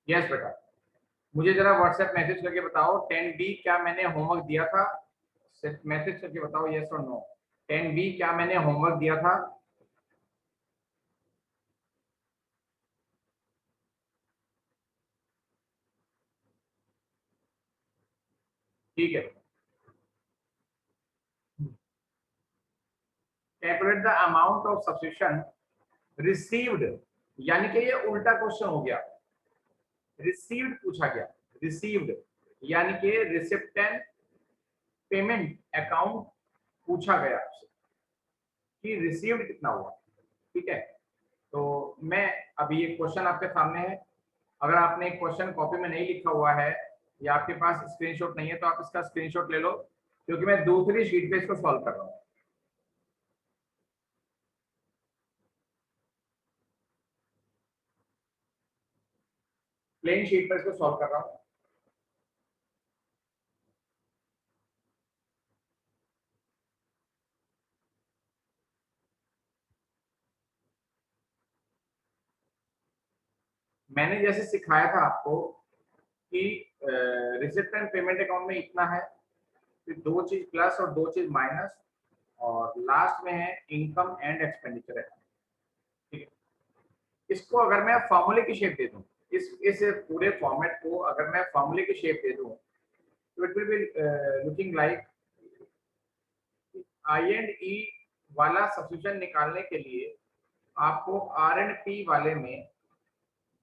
Yes बेटा, मुझे जरा व्हाट्सएप मैसेज करके बताओ 10B क्या मैंने होमवर्क दिया था। सिर्फ मैसेज करके बताओ यस और नो। 10B क्या मैंने होमवर्क दिया था। ठीक है। Calculate the amount of subscription received, यानी कि ये उल्टा क्वेश्चन हो गया। रिसीव्ड पूछा गया, रिसीव्ड यानी कि रिसिप्टेंट पेमेंट अकाउंट पूछा गया आपसे कि रिसीव्ड कितना हुआ। ठीक है, तो मैं अभी ये क्वेश्चन आपके सामने है। अगर आपने क्वेश्चन कॉपी में नहीं लिखा हुआ है या आपके पास स्क्रीनशॉट नहीं है तो आप इसका स्क्रीनशॉट ले लो, क्योंकि मैं दूसरी शीट पे इसको सॉल्व कर रहा हूँ। प्लेन शीट पर इसको सॉल्व कर रहा हूँ। मैंने जैसे सिखाया था आपको कि रिसिप्ट एंड पेमेंट अकाउंट में इतना है, फिर दो चीज प्लस और दो चीज माइनस, और लास्ट में है इनकम एंड एक्सपेंडिचर अकाउंट। ठीक है, इसको अगर मैं फॉर्मूले की शेप दे दूं, इस पूरे फॉर्मेट को अगर मैं फॉर्मूले की शेप दे दूं, तो it will be looking like I and E वाला सब्स्टिट्यूशन निकालने के लिए आपको आर एंड पी वाले में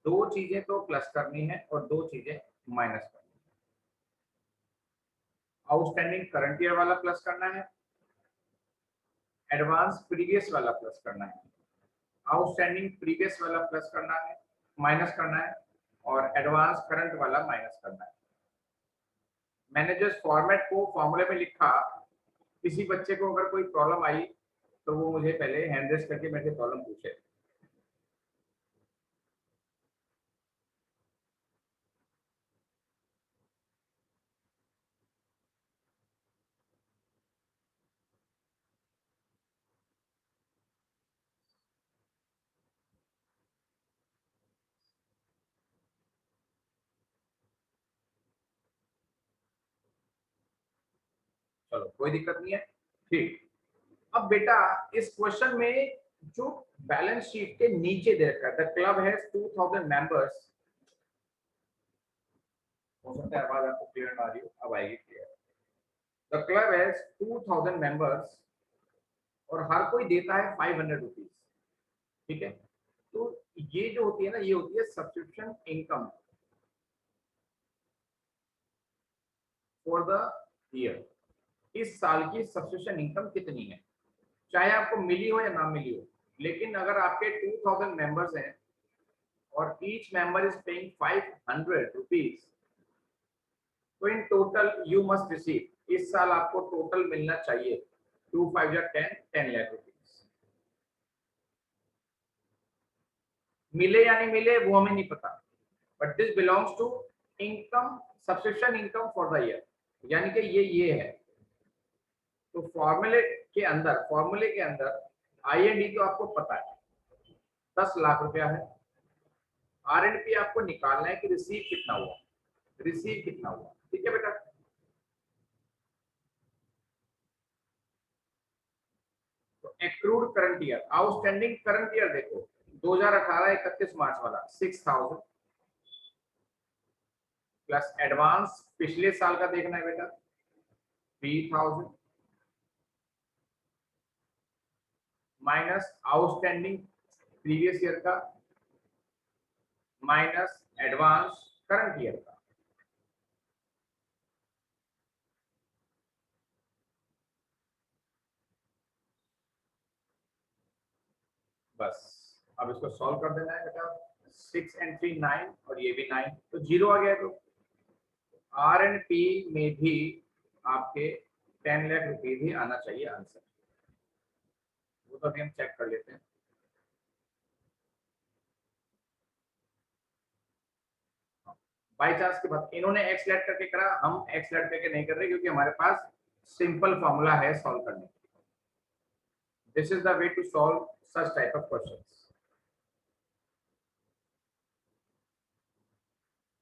दो चीजें तो प्लस करनी है और दो चीजें माइनस करनी है। आउटस्टैंडिंग करंट ईयर वाला प्लस करना है, एडवांस प्रीवियस वाला प्लस करना है, आउटस्टैंडिंग प्रीवियस वाला प्लस करना है, माइनस करना है, और एडवांस करंट वाला माइनस करना है। मैंने जिस फॉर्मेट को फॉर्मूले में लिखा, किसी बच्चे को अगर कोई प्रॉब्लम आई तो वो मुझे पहले हैंड रेस करके मेरे से प्रॉब्लम पूछे। चलो कोई दिक्कत नहीं है। ठीक, अब बेटा इस क्वेश्चन में जो बैलेंस शीट के नीचे दे रखा है, द क्लब हैज 2000 मेंबर्स। हो सकता है आवाज आपको क्लियर ना आ रही हो, अब आएगी clear. The club has 2000 members और हर कोई देता है 500 रुपीज। ठीक है, तो ये जो होती है ना, ये होती है subscription income for the year. इस साल की सब्सक्रिप्शन इनकम कितनी है, चाहे आपको मिली हो या ना मिली हो। लेकिन अगर आपके 2000 मेंबर्स हैं और each member is paying 500 rupees, तो in total you must receive, इस साल आपको टोटल मिलना चाहिए 2 5 या 10 10 लाख रुपीज। मिले या नहीं मिले वो हमें नहीं पता, but this belongs to income, subscription income for the year, यानी कि ये है। तो फॉर्मूले के अंदर आई एंड डी तो आपको पता है 10 लाख रुपया है। आर एंड पी आपको निकालना है कि रिसीव कितना हुआ, रिसीव कितना हुआ। ठीक है बेटा, तो accrued current year, outstanding current year देखो 2018 31 मार्च वाला 6000, प्लस एडवांस पिछले साल का देखना है बेटा 3000, माइनस आउटस्टैंडिंग प्रीवियस ईयर का, माइनस एडवांस करंट ईयर का। बस अब इसको सॉल्व कर देना है बेटा। 6 एंड 3 9 और ये भी 9, तो जीरो आ गया। तो आर एंड पी में भी आपके 10 लाख रुपीज ही आना चाहिए आंसर। वो तो अभी हम चेक कर लेते हैं। बाई चांस की बात, इन्होंने एक्स लेट करके करा, हम एक्स लेट करके नहीं कर रहे क्योंकि हमारे पास सिंपल फॉर्मूला है सॉल्व करने के लिए। This is the way to solve such type of questions.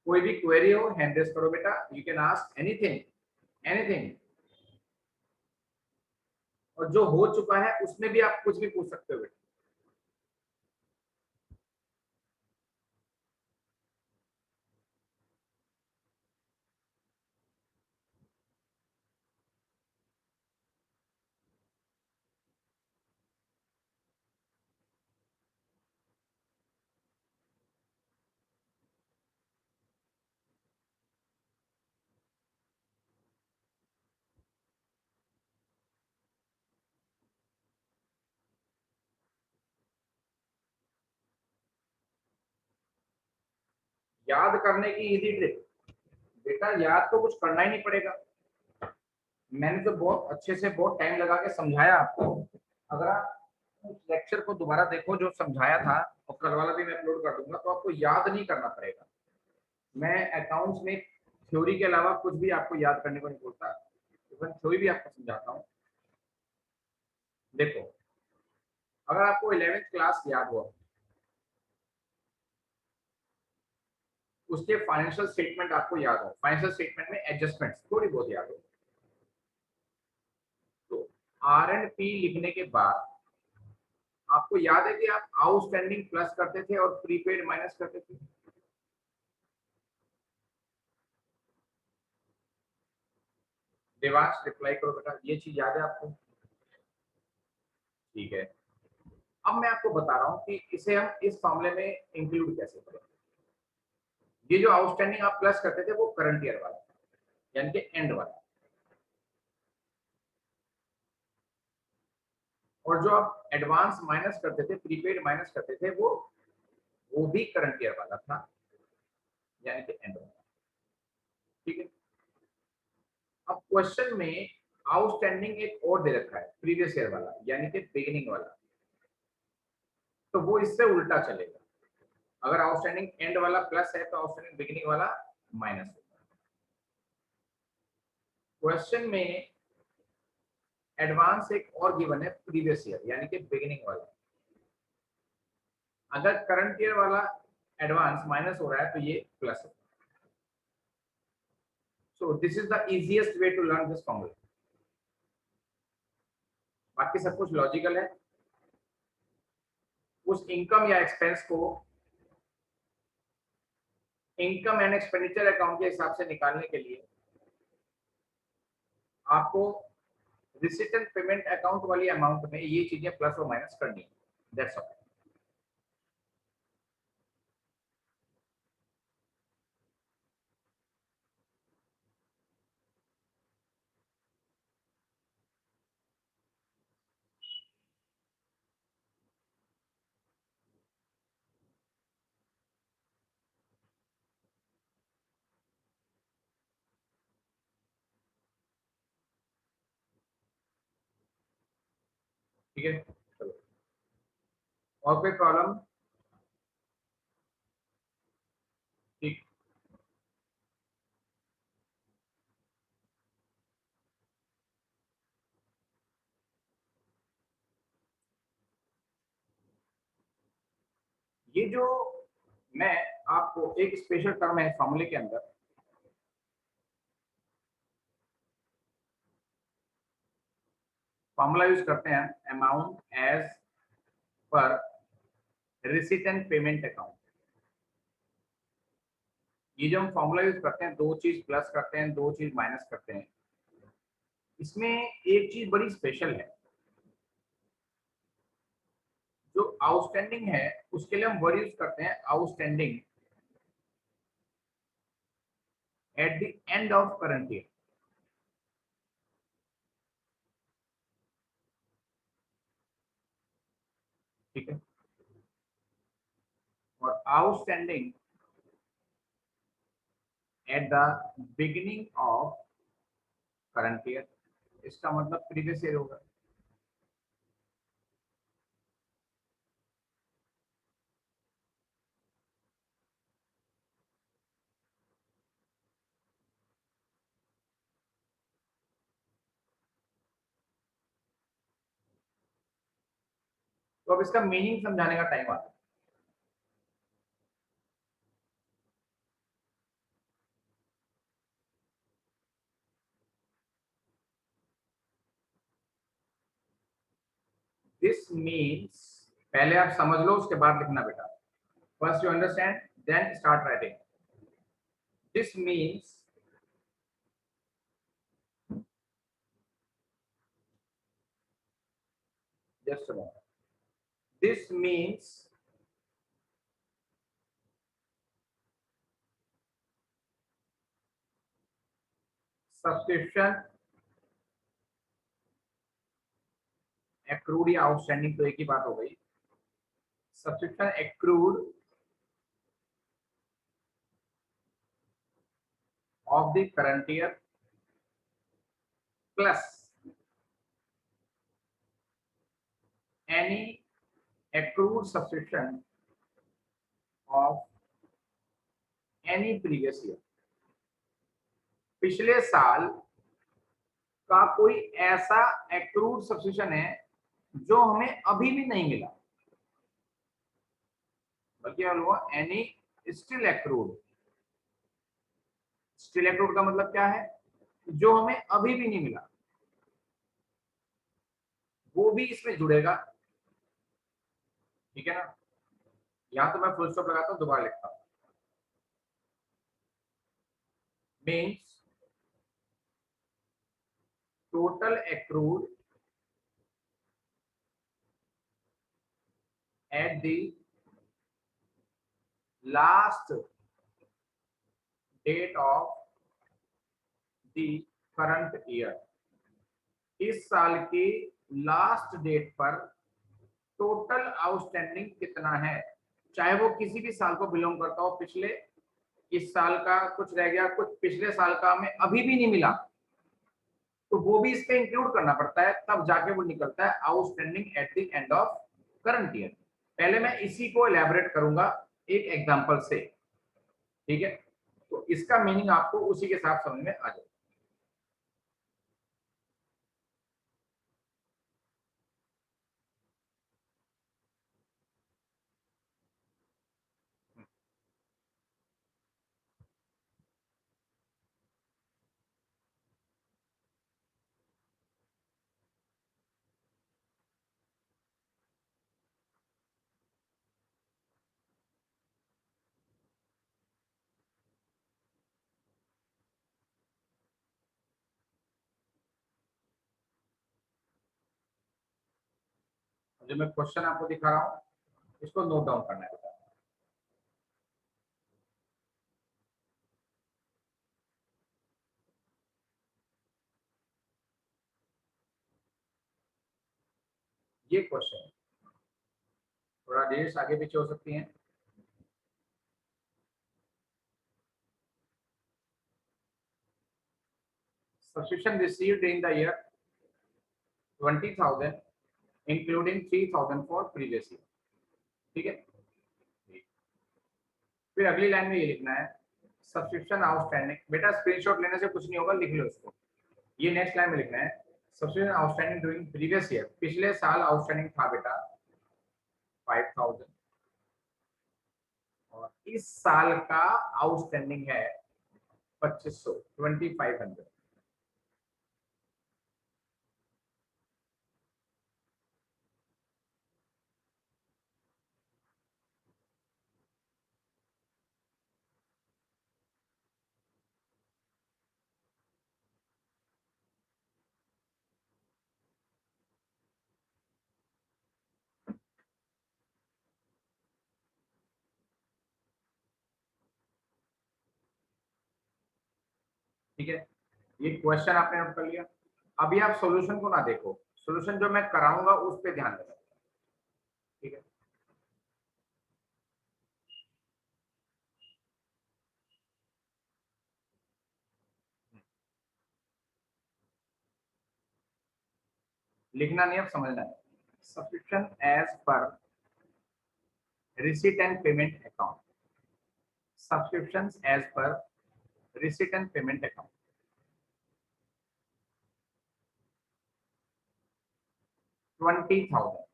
कोई भी क्वेरी हो हैंड रेस करो बेटा, you can ask anything, anything. और जो हो चुका है उसमें भी आप कुछ भी पूछ सकते हो बेटा। याद करने की इजी ट्रिक बेटा, याद तो कुछ करना ही नहीं पड़ेगा। मैंने तो बहुत अच्छे से बहुत टाइम लगा के समझाया आपको। अगर आप उस लेक्चर को दोबारा देखो जो समझाया था, और कल वाला भी मैं अपलोड कर दूंगा, तो आपको याद नहीं करना पड़ेगा। मैं अकाउंट्स में थ्योरी के अलावा कुछ भी आपको याद करने को नहीं बोलता, इवन थ्योरी भी आपको समझाता हूँ। देखो, अगर आपको 11th क्लास याद हो, उसके फाइनेंशियल स्टेटमेंट आपको याद हो, फाइनेंशियल स्टेटमेंट में एडजस्टमेंट्स थोड़ी बहुत याद हो, तो आर एंड पी लिखने के बाद आपको याद है कि आप आउटस्टैंडिंग प्लस करते थे और प्रीपेड माइनस करते थे। देवांश रिप्लाई करो बेटा, ये चीज याद है आपको? ठीक है। अब मैं आपको बता रहा हूँ कि इसे हम इस मामले में इंक्लूड कैसे करें। ये जो आउटस्टैंडिंग आप प्लस करते थे वो करंट ईयर वाला, यानी कि एंड वाला, और जो आप एडवांस माइनस करते थे, प्रीपेड माइनस करते थे, वो भी करंट ईयर वाला था, यानी कि एंड वाला। ठीक है। अब क्वेश्चन में आउटस्टैंडिंग एक और दे रखा है, प्रीवियस ईयर वाला, यानी कि बिगिनिंग वाला, तो वो इससे उल्टा चलेगा। अगर आउटस्टैंडिंग एंड वाला प्लस है तो आउटस्टैंडिंग बिगिनिंग वाला माइनस होगा। क्वेश्चन में एडवांस एक और गिवन है, प्रीवियस ईयर यानी कि बिगिनिंग वाला। अगर करंट ईयर वाला एडवांस माइनस हो रहा है तो ये प्लस है। So this is the easiest way to learn this formula. बाकी सब कुछ लॉजिकल है। उस इनकम या एक्सपेंस को इनकम एंड एक्सपेंडिचर अकाउंट के हिसाब से निकालने के लिए आपको रिसिट एंड पेमेंट अकाउंट वाली अमाउंट में ये चीजें प्लस और माइनस करनी है। That's all. ठीक है, चलो। और कोई प्रॉब्लम? ठीक। ये जो मैं आपको एक स्पेशल टर्म है फॉर्मूले के अंदर, फॉर्मूला यूज करते हैं amount as per receipt and payment account. ये जो हम फॉर्मूला यूज करते हैं, दो चीज प्लस करते हैं, दो चीज माइनस करते हैं, इसमें एक चीज बड़ी स्पेशल है। जो आउटस्टैंडिंग है उसके लिए हम वर्ड यूज करते हैं outstanding at the end of current year. ठीक है। और outstanding at the beginning of current year, इसका मतलब प्रीवियस ईयर होगा। तो अब इसका मीनिंग समझाने का टाइम आता है। दिस मीन्स, पहले आप समझ लो उसके बाद लिखना बेटा. First you understand then start writing. This means just a moment. This means subscription accrued या outstanding तो एक ही बात हो गई. Subscription accrued of the current year plus any accrued subscription of any previous year. पिछले साल का कोई ऐसा accrued subscription है जो हमें अभी भी नहीं मिला, बल्कि हुआ any still accrued. Still accrued का मतलब क्या है? जो हमें अभी भी नहीं मिला, वो भी इसमें जुड़ेगा. ठीक है ना? यहां तो मैं फुल स्टॉप लगाता हूं, दोबारा लिखता हूं. Means total accrued at the last date of the current year. इस साल की लास्ट डेट पर टोटल आउटस्टैंडिंग कितना है, चाहे वो किसी भी साल को बिलोंग करता हो. पिछले इस साल का कुछ रह गया, कुछ पिछले साल का हमें अभी भी नहीं मिला, तो वो भी इसमें इंक्लूड करना पड़ता है, तब जाके वो निकलता है outstanding at the end of current year. पहले मैं इसी को एलैबोरेट करूंगा एक एग्जांपल से. ठीक है, तो इसका मीनिंग आपको उसी के साथ समझ में आ जाए. जो मैं क्वेश्चन आपको दिखा रहा हूं, इसको नोट डाउन करना है. ये क्वेश्चन थोड़ा डेट्स आगे पीछे हो सकती हैं. Subscription received in the year 20,000 including 3,000 for previous year. ठीक है, फिर अगली लाइन में ये लिखना है सब्सक्रिप्शन आउटस्टैंडिंग. बेटा स्क्रीनशॉट लेने से कुछ नहीं होगा, लिख लो इसको. ये नेक्स्ट लाइन में लिखना है subscription outstanding during previous year. पिछले साल आउटस्टैंडिंग था बेटा 5,000 और इस साल का आउटस्टैंडिंग है 2,500, 2,500. ठीक है, ये क्वेश्चन आपने नोट कर लिया. अभी आप सॉल्यूशन को ना देखो, सॉल्यूशन जो मैं कराऊंगा उस पे ध्यान देना. ठीक है, लिखना नहीं, अब समझना है. Subscription as per receipt and payment account. Subscriptions as per receipt and payment account. 20,000.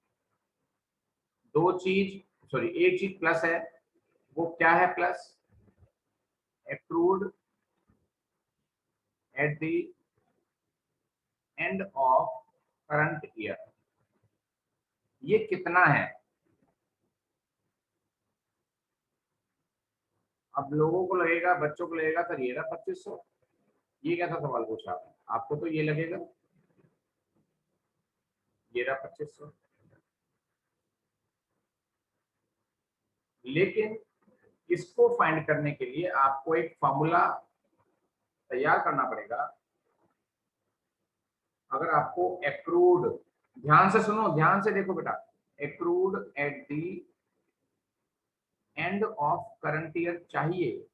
दो चीज, सॉरी एक चीज प्लस है, वो क्या है plus? accrued at the end of current year. ये कितना है। अब लोगों को लगेगा, बच्चों को लगेगा सर ये रहा 2500, ये कैसा सवाल पूछा आपने। आपको तो ये लगेगा ये रहा 2500, लेकिन इसको फाइंड करने के लिए आपको एक फॉर्मूला तैयार करना पड़ेगा। अगर आपको एक्रूड, ध्यान से सुनो, ध्यान से देखो बेटा, accrued at the end of current year चाहिए,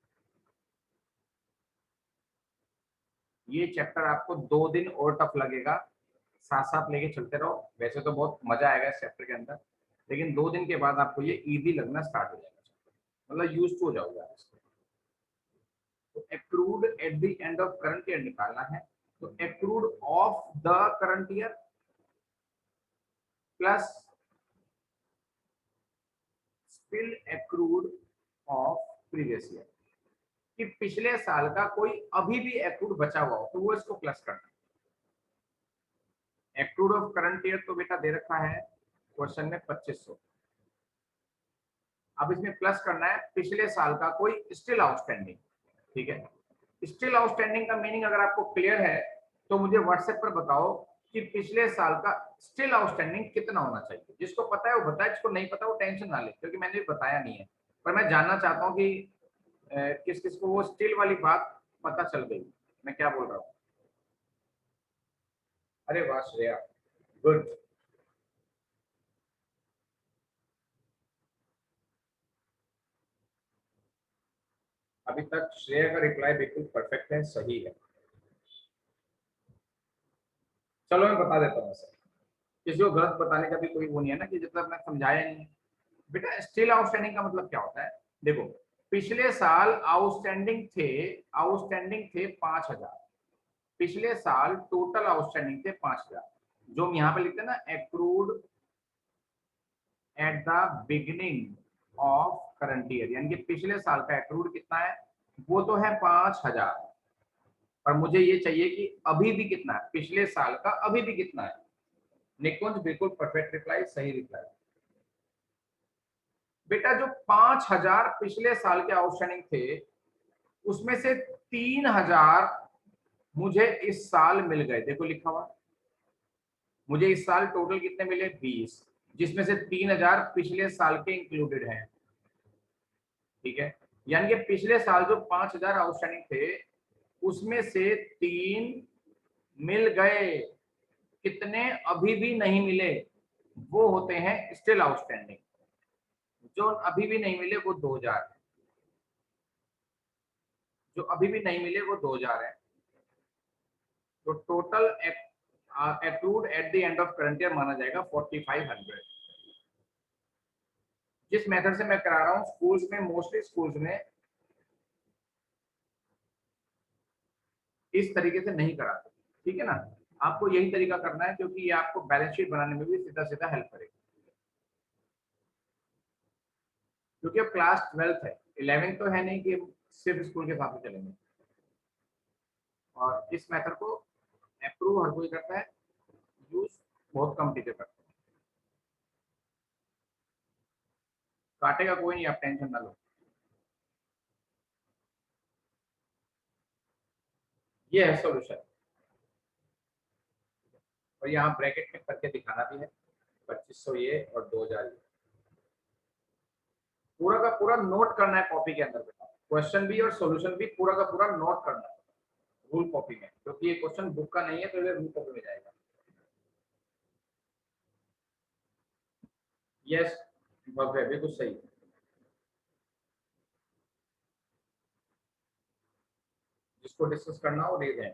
ये चैप्टर आपको 2 दिन और टफ लगेगा, साथ साथ लेके चलते रहो। वैसे तो बहुत मजा आएगा इस चैप्टर के अंदर, लेकिन 2 दिन के बाद आपको ये इजी लगना स्टार्ट हो जाएगा, मतलब यूज टू हो जाओगे आप इसको। तो accrued at the end of current year निकालना है, तो accrued of the current year plus still accrued of previous year, कि पिछले साल का कोई अभी भी एक्रूड बचा हुआ हो तो वो इसको प्लस करना है। एक्रूड ऑफ करंट ईयर तो बेटा दे रखा है क्वेश्चन में 2500, अब इसमें प्लस करना है पिछले साल का कोई स्टिल आउटस्टैंडिंग। ठीक है, स्टिल आउटस्टैंडिंग का मीनिंग अगर आपको क्लियर है तो मुझे व्हाट्सएप पर बताओ कि पिछले साल का स्टिल आउटस्टैंडिंग कितना होना चाहिए। जिसको पता है वो बताए, जिसको नहीं पता वो टेंशन ना ले, क्योंकि मैंने बताया नहीं है, पर मैं जानना चाहता हूँ कि किस किस को वो स्टिल वाली बात पता चल गई, मैं क्या बोल रहा हूँ। अरे वाह श्रेया, गुड। अभी तक श्रेया का रिप्लाई बिल्कुल परफेक्ट है, सही है। चलो मैं बता देता हूँ सर, किसी को गलत बताने का भी कोई वो नहीं है ना, कि जब तक मैं समझाया नहीं है। बेटा स्टिल आउटस्टैंडिंग का मतलब क्या होता है, देखो पिछले साल आउटस्टैंडिंग थे 5,000, पिछले साल टोटल आउटस्टैंडिंग थे 5,000, जो हम यहाँ पे लिखते हैं ना accrued at the beginning of current year, यानी कि पिछले साल का एक्रूड कितना है, वो तो है 5,000, पर मुझे ये चाहिए कि अभी भी कितना है, पिछले साल का अभी भी कितना है। निकुंज बिल्कुल परफेक्ट रिप्लाई, सही रिप्लाई। बेटा जो 5,000 पिछले साल के आउटस्टैंडिंग थे, उसमें से 3,000 मुझे इस साल मिल गए, देखो लिखा हुआ, मुझे इस साल टोटल कितने मिले 20, जिसमें से 3,000 पिछले साल के इंक्लूडेड हैं। ठीक है, यानी कि पिछले साल जो 5,000 आउटस्टैंडिंग थे उसमें से 3 मिल गए, कितने अभी भी नहीं मिले वो होते हैं स्टिल आउटस्टैंडिंग, जो अभी भी नहीं मिले वो 2,000 है, जो अभी भी नहीं मिले वो 2,000 है। तो total accrued at the end of current year माना जाएगा 4,500। जिस मेथड से मैं करा रहा हूँ स्कूल्स में, मोस्टली स्कूल्स में इस तरीके से नहीं कराते, ठीक है ना, आपको यही तरीका करना है, क्योंकि ये आपको बैलेंस शीट बनाने में भी सीधा सीधा हेल्प करेगा, क्योंकि अब क्लास 12th है, 11th तो है नहीं कि सिर्फ स्कूल के हिसाब से चलेंगे। और इस मेथड को अप्रूव हर कोई करता है, यूज बहुत कम टीचर करते हैं। काटेगा कोई नहीं, आप टेंशन ना लो। ये है सॉल्यूशन, और यहाँ ब्रैकेट में करके दिखाना भी है, 2,500 ये और 2,000 ये, पूरा का पूरा नोट करना है कॉपी के अंदर बेटा, क्वेश्चन भी और सॉल्यूशन भी पूरा का पूरा नोट करना है रूल कॉपी में, क्योंकि ये क्वेश्चन बुक का नहीं है तो ये रूल कॉपी में जाएगा। यस भव्य बिल्कुल सही, जिसको डिस्कस करना हो रेज है।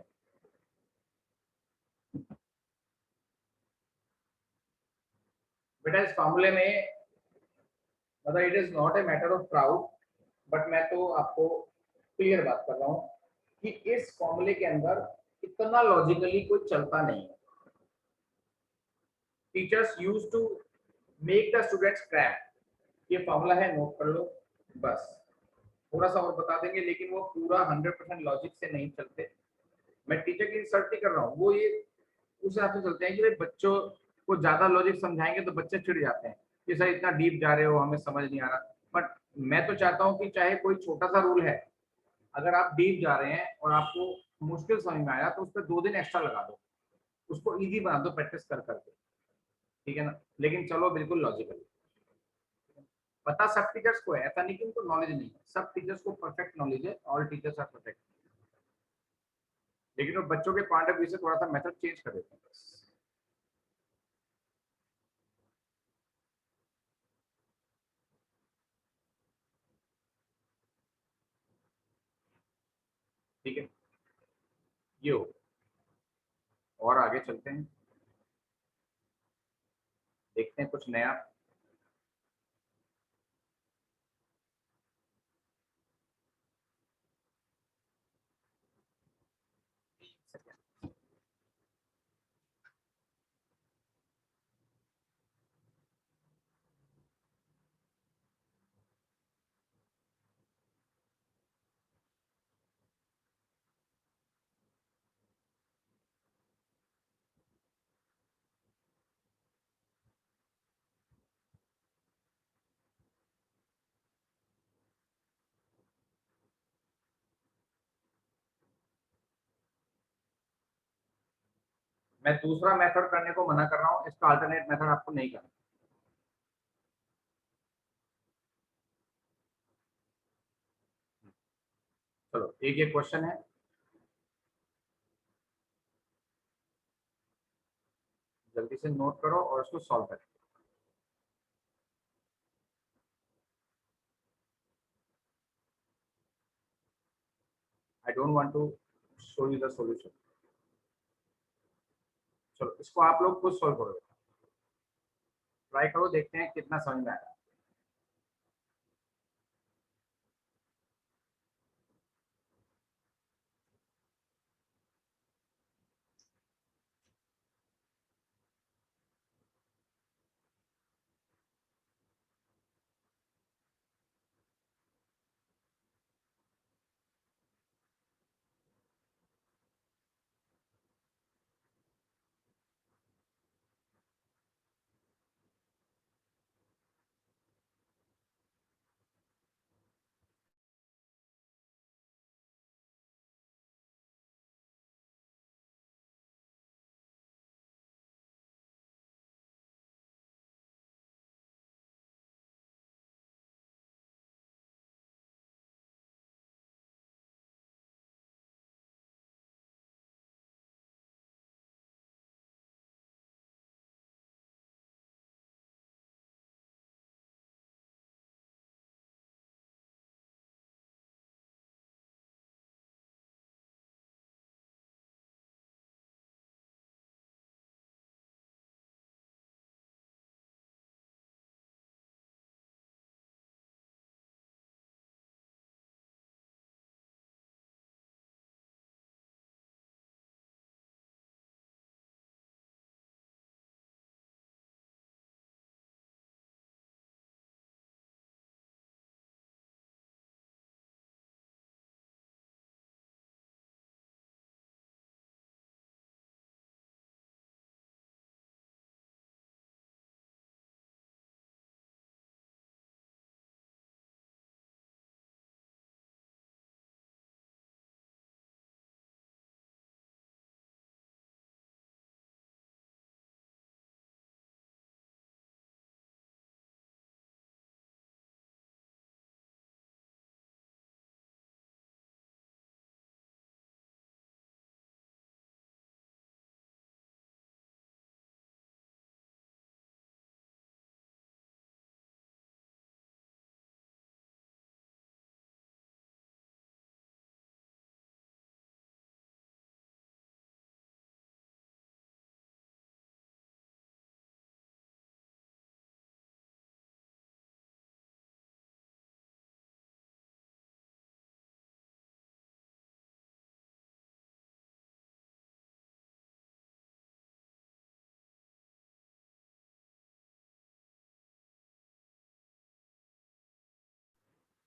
बेटा इस फॉर्मूले में, मतलब it is not a matter of proud, but मैं तो आपको क्लियर बात कर रहा हूँ कि इस फॉर्मूले के अंदर इतना लॉजिकली कोई चलता नहीं है। Teachers use to make the students crap, ये फॉर्मूला है नोट कर लो बस, थोड़ा सा और बता देंगे, लेकिन वो पूरा 100% लॉजिक से नहीं चलते। मैं टीचर की रिसर्च नहीं कर रहा हूँ, वो ये उस हिसाब से चलते हैं कि भाई बच्चों कुछ ज्यादा लॉजिक समझाएंगे तो बच्चे चिढ़ जाते हैं कि सर इतना डीप जा रहे हो, हमें समझ नहीं आ रहा। बट मैं तो चाहता हूँ कि चाहे कोई छोटा सा रूल है, अगर आप डीप जा रहे हैं और आपको मुश्किल समझ में आया तो उस पर 2 दिन एक्स्ट्रा लगा दो, उसको इजी बना दो प्रैक्टिस कर करके, ठीक है ना। लेकिन चलो बिल्कुल लॉजिकल। पता सब टीचर्स को है, ऐसा नहीं कि उनको नॉलेज नहीं है, सब टीचर्स को परफेक्ट नॉलेज है, ऑल टीचर्स आर परफेक्ट। लेकिन वो बच्चों के पॉइंट ऑफ व्यू से थोड़ा सा मेथड चेंज कर देते हैं बस। ठीक है, ये हो। और आगे चलते हैं, देखते हैं कुछ नया। मैं दूसरा मेथड करने को मना कर रहा हूँ, इसका अल्टरनेट मेथड आपको नहीं करना। चलो एक ये क्वेश्चन है, जल्दी से नोट करो और इसको सॉल्व करो। I don't want to show you the solution. चलो इसको आप लोग खुद सॉल्व करो, ट्राई करो, देखते हैं कितना समझ में आएगा।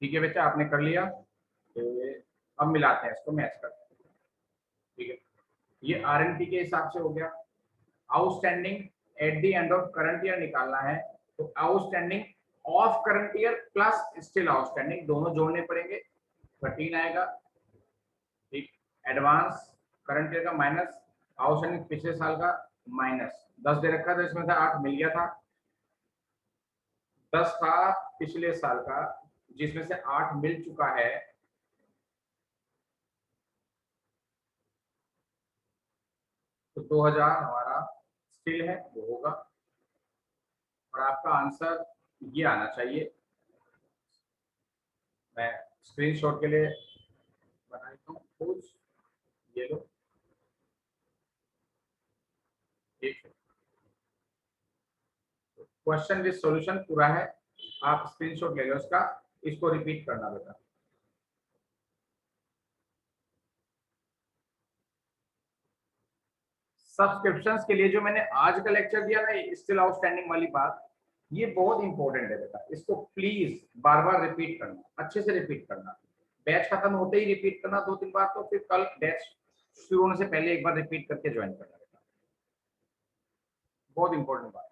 ठीक है बच्चा, आपने कर लिया, तो अब मिलाते हैं इसको, मैच करते हैं। ठीक है, ये आरएनपी के हिसाब से हो गया। Outstanding at the end of current year निकालना है तो outstanding of current year plus still outstanding दोनों जोड़ने पड़ेंगे, 13 आएगा। ठीक, एडवांस करंट ईयर का माइनस आउटस्टैंडिंग पिछले साल का माइनस 10 दे रखा था, इसमें से 8 मिल गया था, 10 था पिछले साल का जिसमें से 8 मिल चुका है, तो 2000 हमारा स्टिल है वो होगा, और आपका आंसर ये आना चाहिए। मैं स्क्रीनशॉट के लिए बना देता हूँ कुछ, ये लो, ठीक है, क्वेश्चन विद सॉल्यूशन पूरा है, आप स्क्रीनशॉट ले लो उसका, इसको रिपीट करना बेटा। सब्सक्रिप्शंस के लिए जो मैंने आज का लेक्चर दिया ना, स्टिल आउटस्टैंडिंग वाली बात, ये बहुत इंपॉर्टेंट है बेटा, इसको प्लीज बार बार रिपीट करना, अच्छे से रिपीट करना, बैच खत्म होते ही रिपीट करना 2-3 बार, तो फिर कल बैच शुरू होने से पहले एक बार रिपीट करके ज्वाइन करना बेटा, बहुत इंपॉर्टेंट बात है,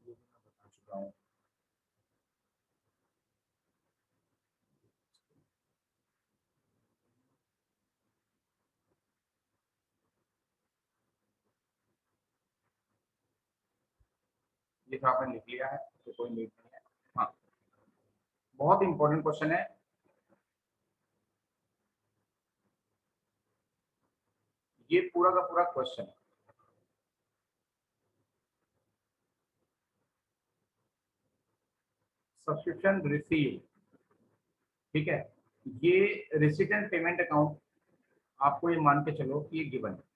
ये मैं बता चुका हूँ। ये तो आपने लिख लिया है तो कोई नीड नहीं है। हाँ, बहुत इंपॉर्टेंट क्वेश्चन है, ये पूरा का पूरा क्वेश्चन है। सब्सक्रिप्शन रिसीव, ठीक है, ये रेसिडेंट पेमेंट अकाउंट, आपको ये मान के चलो कि ये गिवन है,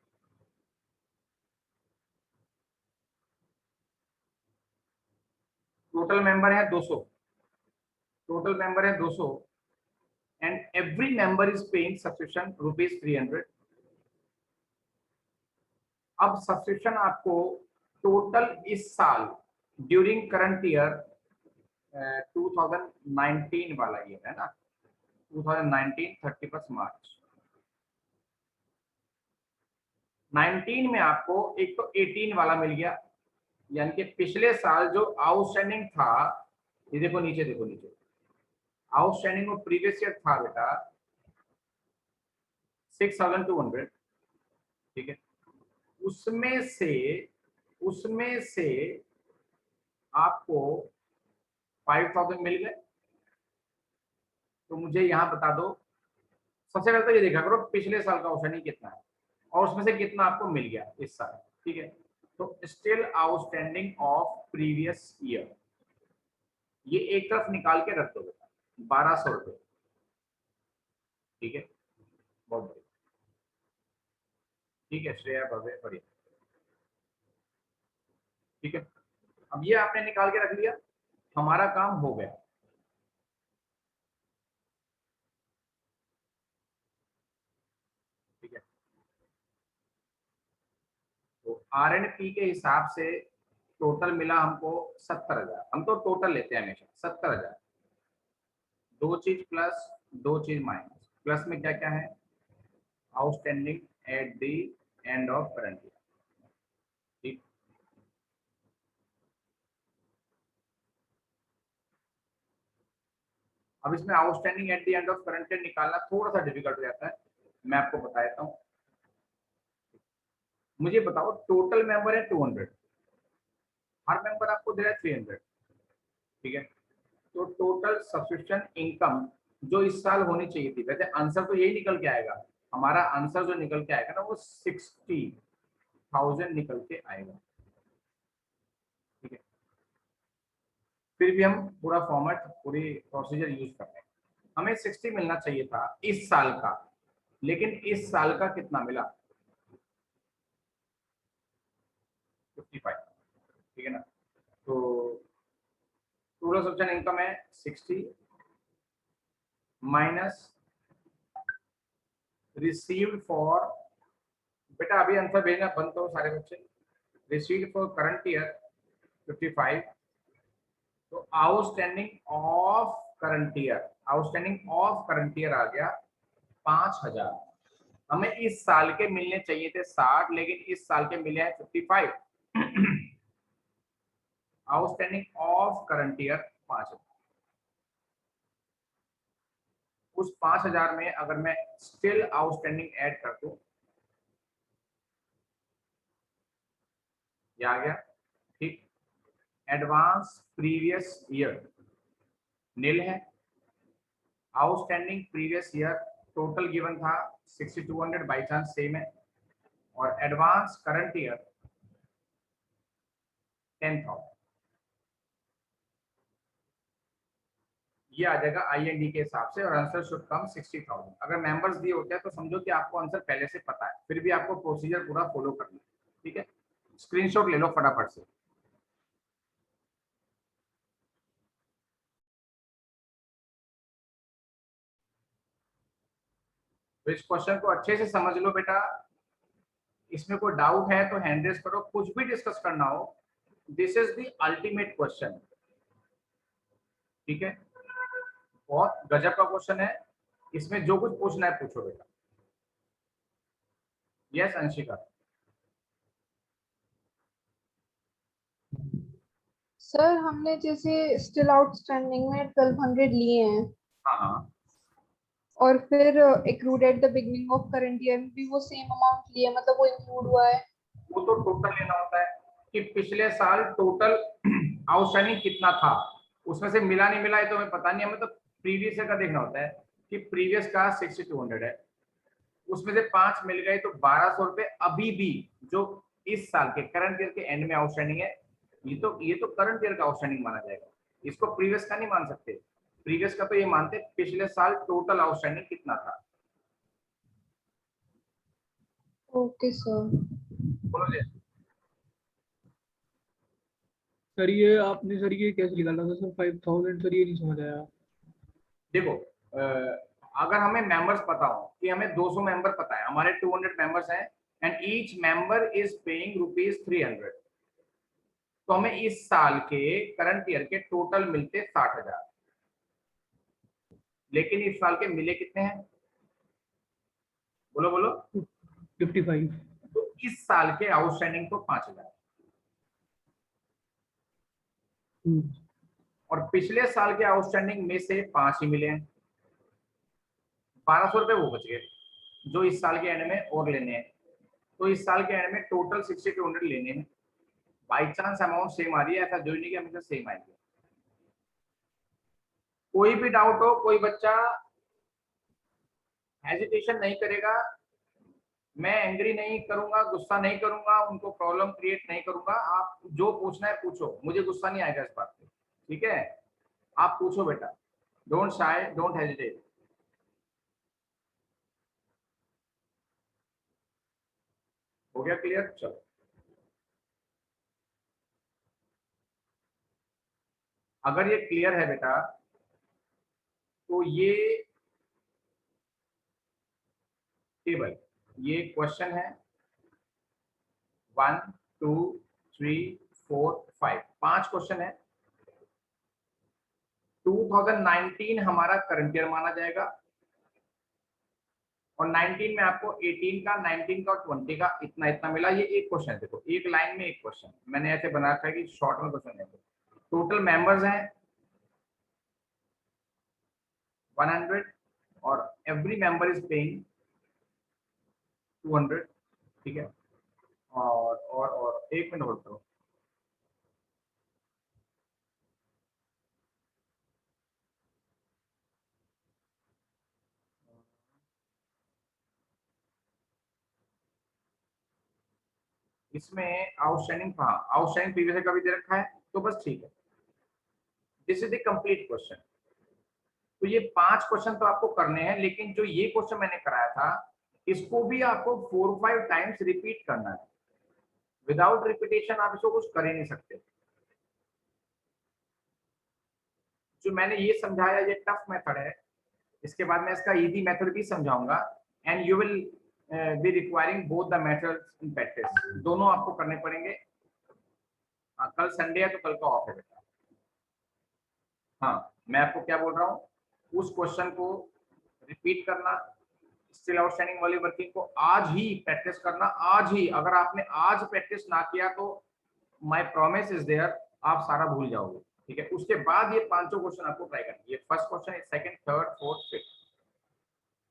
टोटल मेंबर है 200, टोटल मेंबर है 200 and every member is paying subscription rupees 300। अब सब्सक्रिप्शन आपको टोटल इस साल ड्यूरिंग करंट ईयर 2019 वाला ईयर है ना, 2019 31 मार्च 19 में आपको एक तो 18 वाला मिल गया, यानी कि पिछले साल जो आउटस्टैंडिंग था, ये देखो नीचे, देखो नीचे, आउटस्टैंडिंग वो प्रीवियस ईयर था बेटा 6200, ठीक है, उसमें से उसमें से आपको 5000 मिल गए, तो मुझे यहाँ बता दो, सबसे पहले तो ये देखा करो पिछले साल का आउटस्टैंडिंग कितना है और उसमें से कितना आपको मिल गया इस साल, ठीक है, तो still outstanding of previous year, ये एक तरफ निकाल के रख दो बेटा, 1200 रुपये, ठीक है, बहुत बढ़िया, ठीक है श्रेया, भव्य, बढ़िया, ठीक है, अब ये आपने निकाल के रख लिया, हमारा काम हो गया। ठीक है, तो आर एंड पी के हिसाब से टोटल मिला हमको 70,000, हम तो टोटल लेते हैं हमेशा 70,000, दो चीज प्लस दो चीज माइनस, प्लस में क्या क्या है, outstanding at the end of current year, ठीक, अब इसमें outstanding at the end of current year निकालना थोड़ा सा डिफिकल्ट हो जाता है, मैं आपको बता देता हूँ। मुझे बताओ टोटल मेंबर है 200, हर मेंबर आपको दे रहा है 300, ठीक है, तो टोटल सब्सक्रिप्शन इनकम जो इस साल होनी चाहिए थी, वैसे आंसर तो यही निकल के आएगा, हमारा आंसर जो निकल के आएगा ना वो 60,000 निकल के आएगा, ठीक है, फिर भी हम पूरा फॉर्मेट पूरी प्रोसीजर यूज कर रहे हैं, हमें 60 मिलना चाहिए था इस साल का, लेकिन इस साल का कितना मिला, 55, ठीक है ना, तो टोटल सब्सक्रिप्शन इनकम है 60 माइनस रिसीव्ड फॉर, बेटा अभी आंसर भेजना बंद करो सारे बच्चे, रिसीव्ड फॉर करंट ईयर 55, तो आउटस्टैंडिंग ऑफ करंट ईयर आ गया 5000। हमें इस साल के मिलने चाहिए थे 60, लेकिन इस साल के मिले हैं 55। Outstanding of current year 5000। उस 5000 में अगर मैं स्टिल आउटस्टैंडिंग ऐड कर दूं, ये आ गया, ठीक। एडवांस प्रीवियस ईयर नील है, outstanding previous year total given था 6200, बाई चांस सेम है, और एडवांस करंट ईयर 10,000। ये आ जाएगा आईएनडी के हिसाब से, और आंसर शुड कम 60,000। अगर मेंबर्स दिए होते हैं तो समझो कि आपको आंसर पहले से पता है, फिर भी आपको प्रोसीजर पूरा फॉलो करना है, ठीक है। स्क्रीनशॉट ले लो फटाफट से। तो इस क्वेश्चन को अच्छे से समझ लो बेटा। इसमें कोई डाउट है तो हैंड रेज करो, कुछ भी डिस्कस करना हो, this is the ultimate question, ठीक है। बहुत गजब का क्वेश्चन है, इसमें जो कुछ पूछना है पूछो बेटा। यस अंशिका। सर हमने जैसे स्टिल आउटस्टैंडिंग में 1200 लिए हैं, हाँ हाँ, और फिर accrued at the beginning of current year में भी वो सेम अमाउंट लिए, मतलब वो इंक्लूड हुआ है। वो तो टोटल लेना होता है कि पिछले साल टोटल आउटस्टैंडिंग कितना था, उसमें से मिला नहीं मिला है तो हमें पता नहीं, हमें तो प्रीवियस ईयर का देखना होता है कि प्रीवियस का 6200 है, उसमें से 5 मिल गए तो 1200 रुपए अभी भी जो इस साल के करंट ईयर के एंड में आउटस्टैंडिंग है, ये तो करंट ईयर का आउटस्टैंडिंग माना जाएगा, इसको प्रीवियस का नहीं मान सकते। प्रीवियस का तो ये मानते पिछले साल टोटल आउटस्टैंडिंग कितना था। Okay sir. बोलो जी। सर ये आपने सर ये कैसे निकाला था सर 5000? सर ये नहीं समझ आया। देखो, अगर हमें मेंबर्स पता हो कि हमें 200 मेंबर पता है, हमारे 200 मेंबर्स हैं, and each member is paying ₹300, तो हमें इस साल के करंट ईयर के टोटल मिलते 60,000, लेकिन इस साल के मिले कितने हैं, बोलो बोलो। 55। तो इस साल के आउटस्टैंडिंग तो 5,000, और पिछले साल के आउटस्टैंडिंग में से 5 ही मिले हैं, 1200 रुपए वो बच गए जो इस साल के एंड में और लेने हैं। तो इस साल के एंड में टोटल 6200 लेने हैं। बाई चांस अमाउंट सेम आ रही है, ऐसा जो नहीं कि हमेशा सेम आएगी। कोई भी डाउट हो, कोई बच्चा हेजिटेशन नहीं करेगा, मैं एंग्री नहीं करूंगा, गुस्सा नहीं करूंगा, उनको प्रॉब्लम क्रिएट नहीं करूंगा। आप जो पूछना है पूछो, मुझे गुस्सा नहीं आएगा इस बात पे, ठीक है। आप पूछो बेटा, डोंट शाय, डोंट हेजिटेट। हो गया क्लियर? चलो, अगर ये क्लियर है बेटा तो ये टेबल, ये क्वेश्चन है 1 2 3 4 5, 5 क्वेश्चन है। 2019 हमारा करंट ईयर माना जाएगा, और 19 में आपको 18 का, 19 का और 20 का इतना इतना मिला। ये एक क्वेश्चन, देखो एक लाइन में एक क्वेश्चन मैंने ऐसे बना रखा है कि शॉर्ट में क्वेश्चन है। टोटल मेंबर्स हैं 100, और एवरी मेंबर इज पेइंग 200, ठीक है। और एक मिनट होल्ड करो। इसमें आउटस्टैंडिंग कहाँ, आउटस्टैंडिंग प्रीवियस का भी दे रखा है, तो बस ठीक है। This is the complete question. तो ये 5 क्वेश्चन तो आपको करने हैं, लेकिन जो ये क्वेश्चन मैंने कराया था इसको भी आपको 4-5 टाइम्स रिपीट करना है। विदाउट रिपीटेशन आप इसको कुछ कर ही नहीं सकते। जो मैंने ये समझाया ये टफ मेथड है, इसके बाद मैं इसका इजी मेथड भी समझाऊंगा, and you will be requiring both the methods in practice, दोनों आपको करने पड़ेंगे। हाँ, कल संडे है तो कल का ऑफ है बेटा। हाँ, मैं आपको क्या बोल रहा हूँ, उस क्वेश्चन को रिपीट करना, स्टिल आउटस्टैंडिंग वाली वर्किंग को आज ही प्रैक्टिस करना, आज ही। अगर आपने आज प्रैक्टिस ना किया तो माय प्रॉमिस इज देयर, आप सारा भूल जाओगे। ठीक है, उसके बाद ये पांचों क्वेश्चन आपको ट्राई करना। ये first question, second, third, fourth, fifth.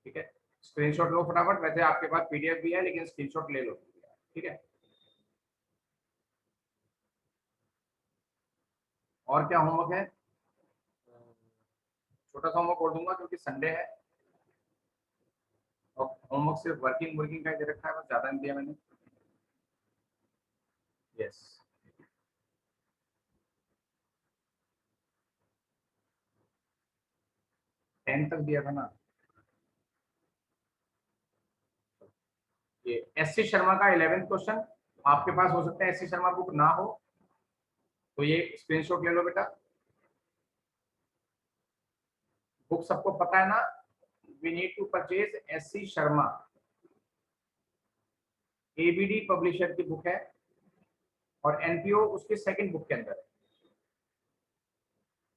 ठीक है, स्क्रीनशॉट लो फटाफट। वैसे आपके पास पीडीएफ भी है लेकिन स्क्रीनशॉट ले लो। ठीक है, और क्या होमवर्क है? छोटा सा होमवर्क और दूंगा क्योंकि संडे है, और होमवर्क सिर्फ वर्किंग वर्किंग का ही दे रखा है, बस ज्यादा नहीं दिया मैंने। यस, 10 तक दिया था ना। ये एससी शर्मा का 11th क्वेश्चन, आपके पास हो सकता है एससी शर्मा बुक ना हो तो ये स्क्रीनशॉट ले लो बेटा। बुक सबको पता है ना, we need to purchase SC Sharma, ABD publisher की बुक है, और एनपीओ उसके सेकंड बुक के अंदर है।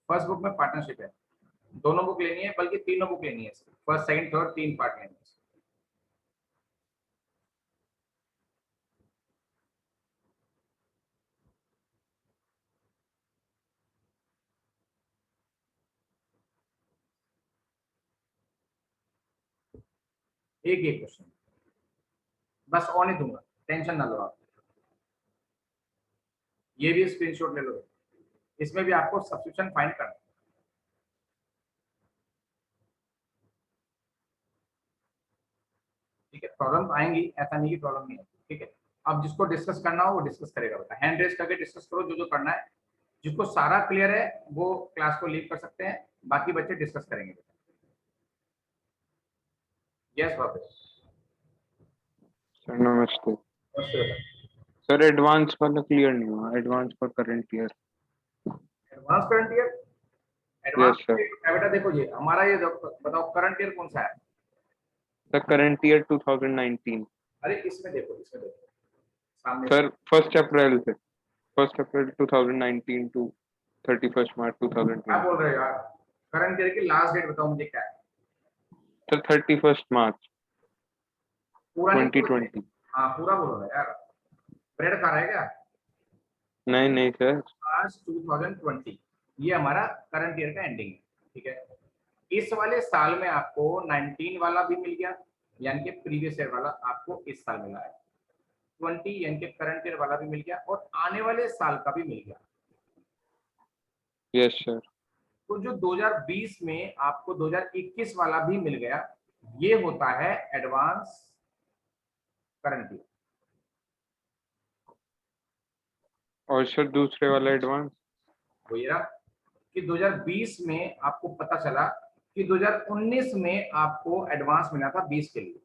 फर्स्ट बुक में पार्टनरशिप है, दोनों बुक लेनी है, बल्कि तीनों बुक लेनी है, फर्स्ट सेकंड थर्ड 3 पार्ट लेनी है। एक एक क्वेश्चन बस, और नहीं दूंगा, टेंशन ना लो आप। ये भी स्क्रीनशॉट ले लो, इसमें भी आपको सब्स्टिट्यूशन फाइंड करना है। ठीक है, प्रॉब्लम आएंगी, ऐसा नहीं कि प्रॉब्लम नहीं है। ठीक है, अब जिसको डिस्कस करना हो वो डिस्कस करेगा बेटा, हैंड रेस करके डिस्कस करो जो जो करना है। जिसको सारा क्लियर है वो क्लास को लीव कर सकते हैं, बाकी बच्चे डिस्कस करेंगे बेटा। यस बाबू, सर नमस्ते। नमस्ते बेटा। सर एडवांस वाला क्लियर नहीं हुआ, advance for current year. Advance current year, advance yes sir. बेटा देखो जी, हमारा ये बताओ करंट ईयर कौन सा है? Sir current year 2019। अरे इसमें देखो, इसमें देखो सामने। सर 1 अप्रैल से 1 अप्रैल 2019 टू 31 मार्च क्या 2020। बोल रहे हो यार? करंट ईयर की लास्ट डेट बताओ मुझे क्या है? सर 31 मार्च पूरा नहीं बोलोगे? 2020। हाँ पूरा बोलो ना यार, ब्रेड खा रहा है क्या? नहीं नहीं सर। मार्च 2020 ये हमारा करंट ईयर का एंडिंग है। ठीक है, इस वाले साल में आपको 19 वाला भी मिल गया, यानी कि प्रीवियस ईयर वाला आपको इस साल मिला है। 20 यानी कि करंट ईयर वाला भी मिल गया, और आने वाले साल का भी मिल गया। Yes sir. तो जो 2020 में आपको 2021 वाला भी मिल गया, ये होता है एडवांस करंट ईयर। और सर दूसरे वाला एडवांस। वो ये रहा कि 2020 में आपको पता चला कि 2019 में आपको एडवांस मिला था 20 के लिए।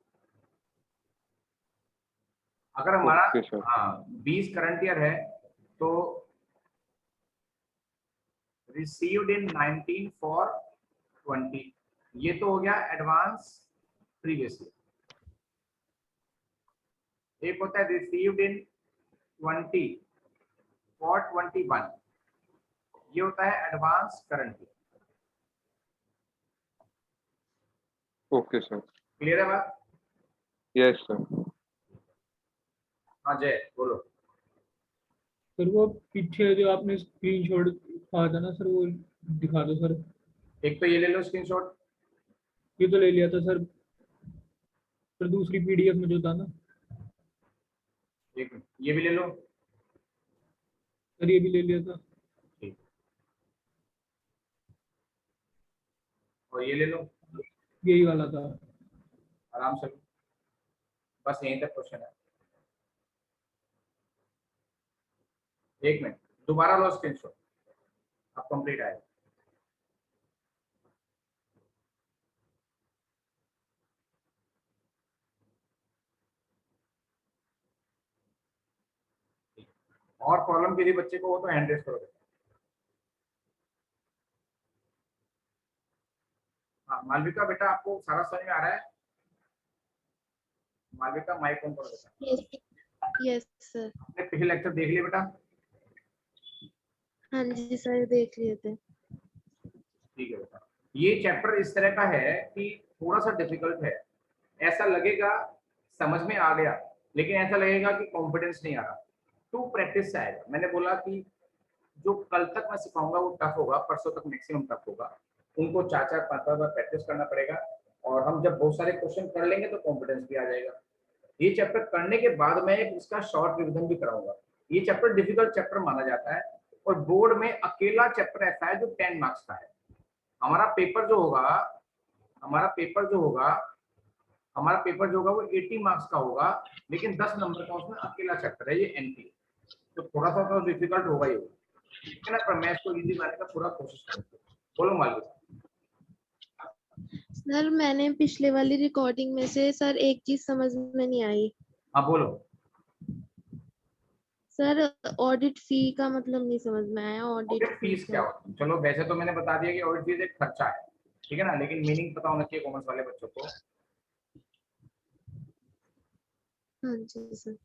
अगर हमारा ओके सर। हाँ 20 करंट ईयर है तो रिसीव्ड इन 19 फॉर 20, ये तो हो गया एडवांस प्रीवियस ईयर। एक होता है रिसीव्ड इन 20 फॉर 21, ये होता है advance current year. Okay sir. Clear है बात? Yes sir. हाँ जय बोलो। सर वो पीछे जो आपने स्क्रीनशॉट दिखाया था ना सर, वो दिखा दो सर। एक तो ये ले लो स्क्रीनशॉट, ये तो ले लिया था सर, फिर दूसरी पीडीएफ में जो था ना एक ये भी ले लो। सर, ये भी ले लिया था। ठीक, और ये ले लो, यही वाला था। आराम से लो। बस यहीं तक क्वेश्चन है। एक मिनट, दोबारा लो स्क्रीनशॉट, अब कंप्लीट आएगा। और प्रॉब्लम किसी बच्चे को हो तो हैंड रेस करो। हाँ मालविका बेटा, आपको सारा समझ में आ रहा है? मालविका माइक ऑन करो बेटा। Yes, yes, sir. आपने पिछले लेक्चर देख लिए बेटा? हाँ जी सर, देख लिए थे। ठीक है बेटा, ये चैप्टर इस तरह का है कि थोड़ा सा डिफिकल्ट है, ऐसा लगेगा समझ में आ गया, लेकिन ऐसा लगेगा कि कॉन्फिडेंस नहीं आ रहा, तो प्रैक्टिस से आएगा। मैंने बोला कि जो कल तक मैं सिखाऊंगा वो टफ होगा, परसों तक मैक्सिमम टफ होगा, उनको 4-4 5 बार प्रैक्टिस करना पड़ेगा, और हम जब बहुत सारे क्वेश्चन कर लेंगे तो कॉन्फिडेंस भी आ जाएगा। ये चैप्टर करने के बाद मैं एक इसका शॉर्ट रिविजन भी कराऊंगा। ये चैप्टर डिफिकल्ट चैप्टर माना जाता है, और बोर्ड में अकेला चैप्टर ऐसा है जो 10 मार्क्स का है। हमारा पेपर जो होगा हमारा पेपर जो होगा वो 80 मार्क्स का होगा, लेकिन 10 नंबर का उसमें अकेला चैप्टर है, ये एनपी। तो थोड़ा सा तो डिफिकल्ट होगा ही होगा, ठीक है ना, पर मैं इसको इजी बनाने का पूरा कोशिश करूंगा। बोलो मालिक। सर मैंने पिछले वाली रिकॉर्डिंग में से सर एक चीज समझ में नहीं आई। हाँ बोलो। सर ऑडिट फी का मतलब नहीं समझ में आया। ऑडिट ऑडिट फीस क्या होती है? चलो वैसे तो मैंने बता दिया कि ऑडिट फीस एक खर्चा है, ठीक है ना, लेकिन मीनिंग पता होना चाहिए कॉमर्स वाले बच्चों को। हाँ जी सर।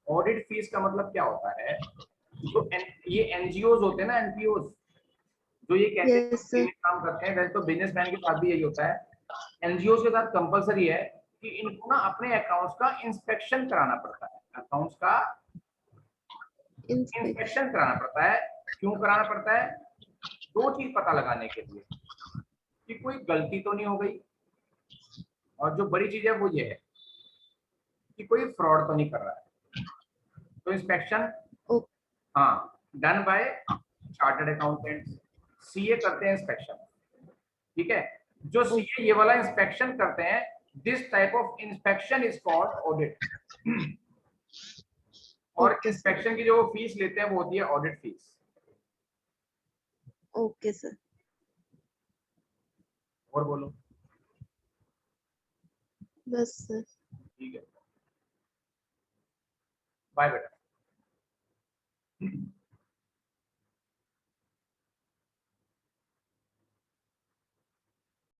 ऑडिट फीस का मतलब क्या होता है, जो ये एनजीओज होते हैं ना, एनपीओज, जो ये कहते हैं यस कि सर। में काम करते हैं, वैसे तो बिजनेसमैन के साथ भी यही होता है। एनजीओ के साथ कंपलसरी है कि इनको ना अपने अकाउंट्स का इंस्पेक्शन कराना पड़ता है, अकाउंट्स का इंस्पेक्शन। इंस्पेक्शन कराना पड़ता है। क्यों कराना पड़ता है? दो चीज पता लगाने के लिए कि कोई गलती तो नहीं हो गई, और जो बड़ी चीज है वो ये है कि कोई फ्रॉड तो नहीं कर रहा है। तो इंस्पेक्शन, हाँ, done by chartered accountants, CA करते हैं इंस्पेक्शन, ठीक है। जो सीए ये वाला इंस्पेक्शन करते हैं, this type of inspection is called audit. और ओके सर। इंस्पेक्शन की जो वो फीस लेते हैं वो होती है ऑडिट फीस। Okay sir. और बोलो। बस सर। ठीक है, बाय बेटा।